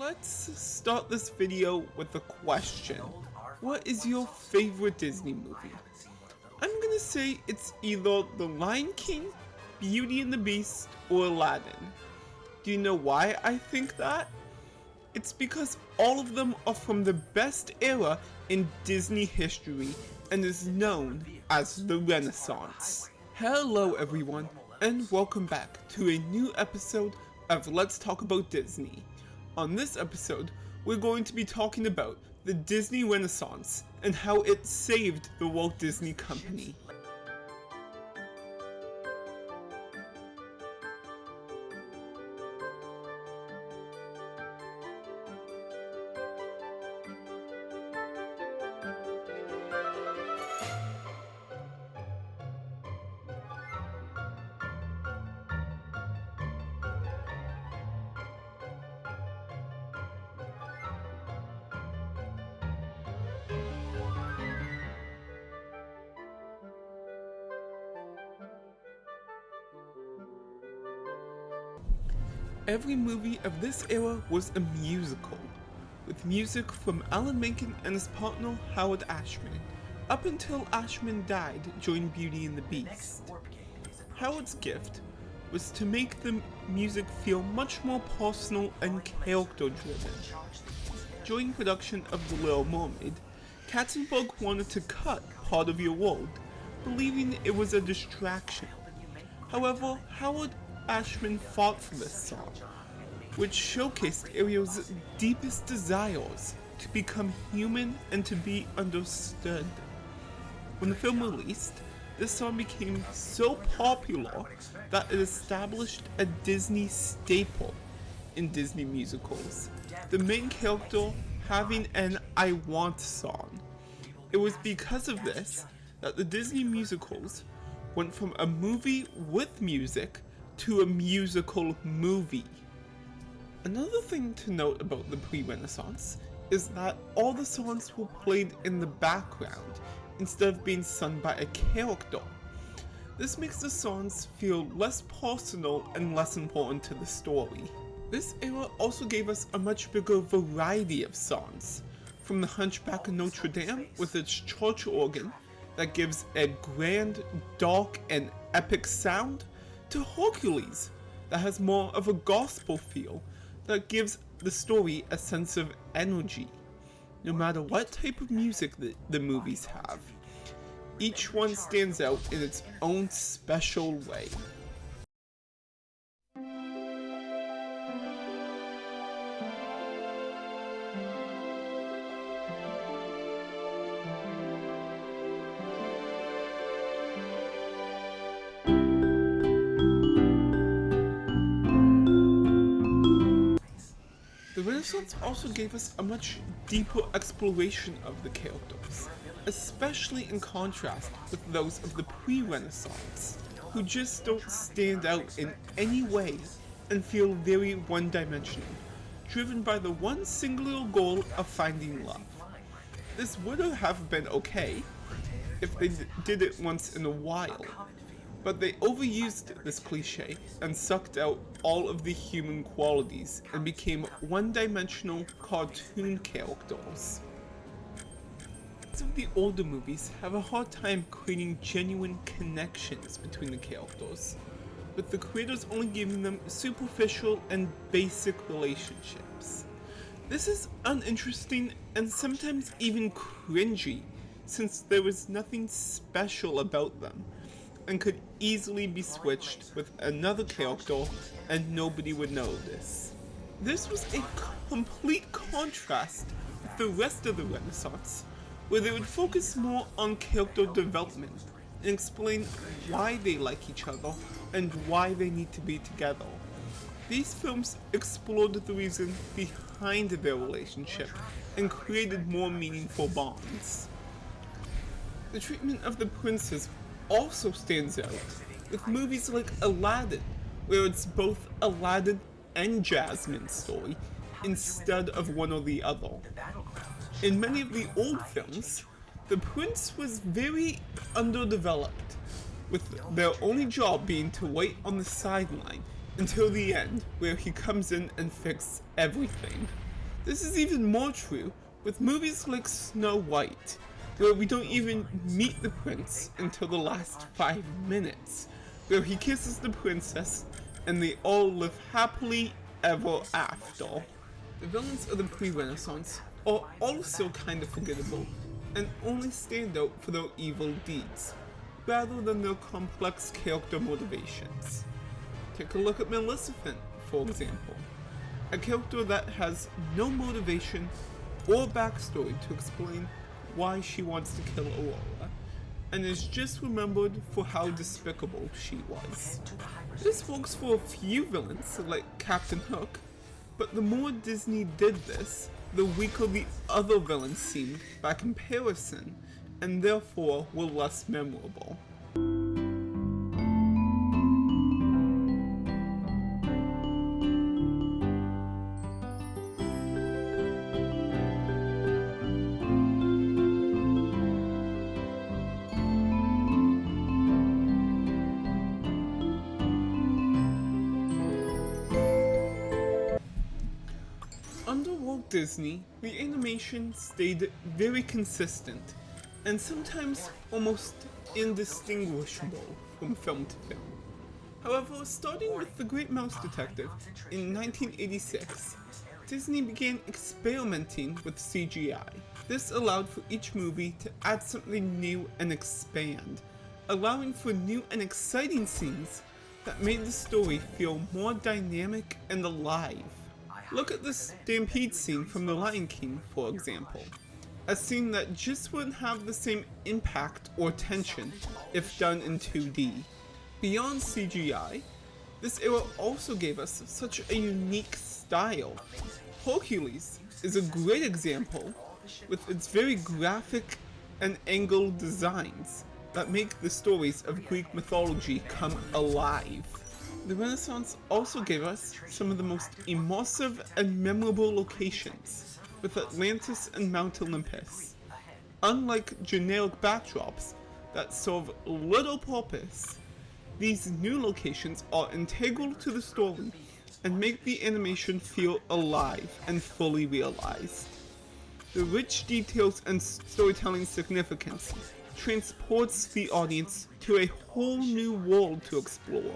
Let's start this video with a question. What is your favorite Disney movie? I'm gonna say it's either The Lion King, Beauty and the Beast, or Aladdin. Do you know why I think that? It's because all of them are from the best era in Disney history and is known as the Renaissance. Hello everyone, and welcome back to a new episode of Let's Talk About Disney. On this episode, we're going to be talking about the Disney Renaissance and how it saved the Walt Disney Company. Every movie of this era was a musical, with music from Alan Menken and his partner Howard Ashman, up until Ashman died during Beauty and the Beast. Howard's gift was to make the music feel much more personal and character-driven. During production of The Little Mermaid, Katzenberg wanted to cut Part of Your World, believing it was a distraction. However, Howard Ashman fought for this song, which showcased Ariel's deepest desires to become human and to be understood. When the film released, this song became so popular that it established a Disney staple in Disney musicals, the main character having an I Want song. It was because of this that the Disney musicals went from a movie with music to a musical movie. Another thing to note about the pre-Renaissance is that all the songs were played in the background instead of being sung by a character. This makes the songs feel less personal and less important to the story. This era also gave us a much bigger variety of songs, from The Hunchback of Notre Dame with its church organ that gives a grand, dark, and epic sound, to Hercules, that has more of a gospel feel that gives the story a sense of energy. No matter what type of music the movies have, each one stands out in its own special way. The Renaissance also gave us a much deeper exploration of the characters, especially in contrast with those of the pre-Renaissance, who just don't stand out in any way and feel very one-dimensional, driven by the one singular goal of finding love. This would have been okay if they did it once in a while, but they overused this cliche and sucked out all of the human qualities and became one-dimensional cartoon characters. Some of the older movies have a hard time creating genuine connections between the characters, with the creators only giving them superficial and basic relationships. This is uninteresting and sometimes even cringy, since there was nothing special about them, and could easily be switched with another character and nobody would notice. This was a complete contrast with the rest of the Renaissance, where they would focus more on character development and explain why they like each other and why they need to be together. These films explored the reason behind their relationship and created more meaningful bonds. The treatment of the princes also stands out, with movies like Aladdin, where it's both Aladdin and Jasmine's story, instead of one or the other. In many of the old films, the prince was very underdeveloped, with their only job being to wait on the sideline until the end, where he comes in and fixes everything. This is even more true with movies like Snow White, where we don't even meet the prince until the last 5 minutes, where he kisses the princess and they all live happily ever after. The villains of the pre-Renaissance are also kind of forgettable and only stand out for their evil deeds, rather than their complex character motivations. Take a look at Maleficent, for example, a character that has no motivation or backstory to explain why she wants to kill Aurora, and is just remembered for how despicable she was. This works for a few villains, like Captain Hook, but the more Disney did this, the weaker the other villains seemed by comparison, and therefore were less memorable. Under Walt Disney, the animation stayed very consistent, and sometimes almost indistinguishable from film to film. However, starting with The Great Mouse Detective in 1986, Disney began experimenting with CGI. This allowed for each movie to add something new and expand, allowing for new and exciting scenes that made the story feel more dynamic and alive. Look at the stampede scene from The Lion King, for example. A scene that just wouldn't have the same impact or tension if done in 2D. Beyond CGI, this era also gave us such a unique style. Hercules is a great example, with its very graphic and angled designs that make the stories of Greek mythology come alive. The Renaissance also gave us some of the most immersive and memorable locations, with Atlantis and Mount Olympus. Unlike generic backdrops that serve little purpose, these new locations are integral to the story and make the animation feel alive and fully realized. The rich details and storytelling significance transports the audience to a whole new world to explore,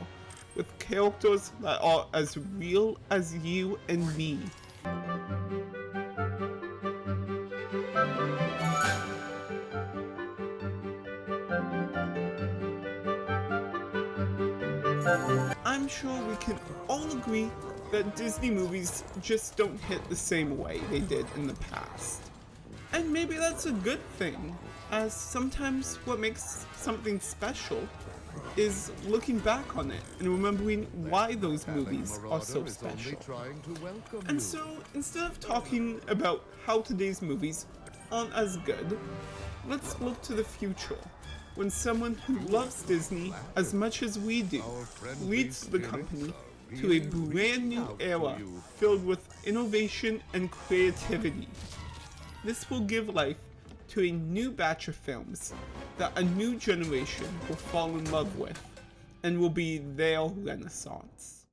with characters that are as real as you and me. I'm sure we can all agree that Disney movies just don't hit the same way they did in the past. And maybe that's a good thing, as sometimes what makes something special is looking back on it and remembering why those movies are so special. And so, instead of talking about how today's movies aren't as good, let's look to the future, when someone who loves Disney as much as we do leads the company to a brand new era filled with innovation and creativity. This will give life to a new batch of films that a new generation will fall in love with and will be their renaissance.